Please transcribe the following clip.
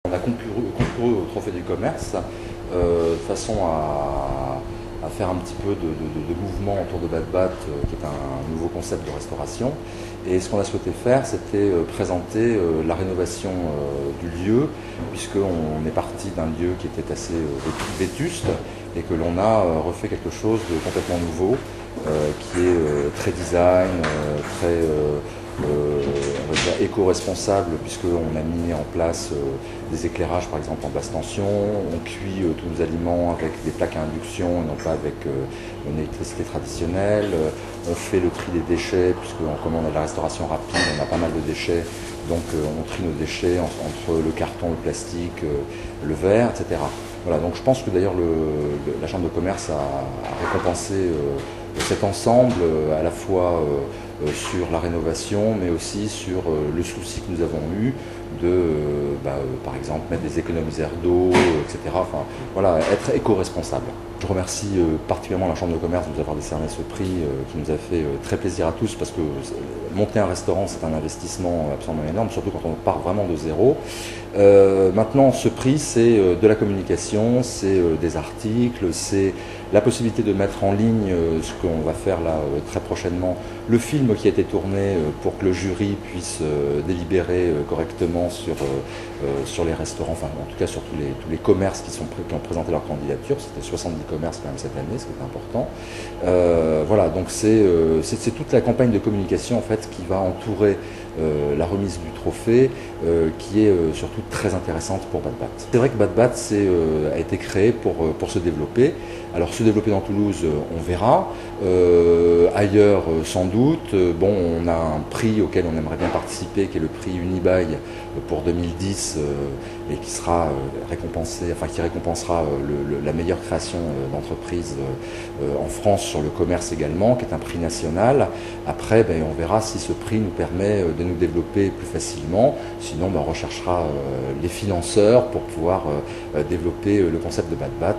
On a concouru au Trophée du commerce de façon à faire un petit peu de mouvement autour de Bad Bat, qui est un nouveau concept de restauration. Et ce qu'on a souhaité faire, c'était présenter la rénovation du lieu, puisqu'on est parti d'un lieu qui était assez vétuste et que l'on a refait quelque chose de complètement nouveau, qui est très design, très on va dire éco-responsable, puisqu'on a mis en place des éclairages par exemple en basse tension, on cuit tous nos aliments avec des plaques à induction et non pas avec une électricité traditionnelle, on fait le tri des déchets, puisque comme on a de la restauration rapide, on a pas mal de déchets, donc on trie nos déchets entre le carton, le plastique, le verre, etc. Voilà, donc je pense que d'ailleurs la Chambre de commerce a récompensé cet ensemble à la fois sur la rénovation, mais aussi sur le souci que nous avons eu de, par exemple, mettre des économiseurs d'eau, etc. Enfin, voilà, être éco-responsable. Je remercie particulièrement la Chambre de commerce de nous avoir décerné ce prix qui nous a fait très plaisir à tous, parce que monter un restaurant, c'est un investissement absolument énorme, surtout quand on part vraiment de zéro. Maintenant, ce prix, c'est de la communication, c'est des articles, c'est la possibilité de mettre en ligne ce qu'on va faire là très prochainement, le film qui a été tourné pour que le jury puisse délibérer correctement sur les restaurants, enfin en tout cas sur tous les commerces qui ont présenté leur candidature. C'était 70 commerces quand même cette année, ce qui est important. Voilà, donc c'est toute la campagne de communication en fait qui va entourer la remise du trophée, qui est surtout très intéressante pour Bad Bat. C'est vrai que Bad Bat a été créé pour se développer. Alors se développer dans Toulouse, on verra. Ailleurs, sans doute. Bon, on a un prix auquel on aimerait bien participer, qui est le prix Unibail pour 2010, et qui sera récompensé, enfin qui récompensera la meilleure création d'entreprise en France sur le commerce également, qui est un prix national. Après, on verra si ce prix nous permet de nous développer plus facilement. Sinon, on recherchera les financeurs pour pouvoir développer le concept de Bad Bat.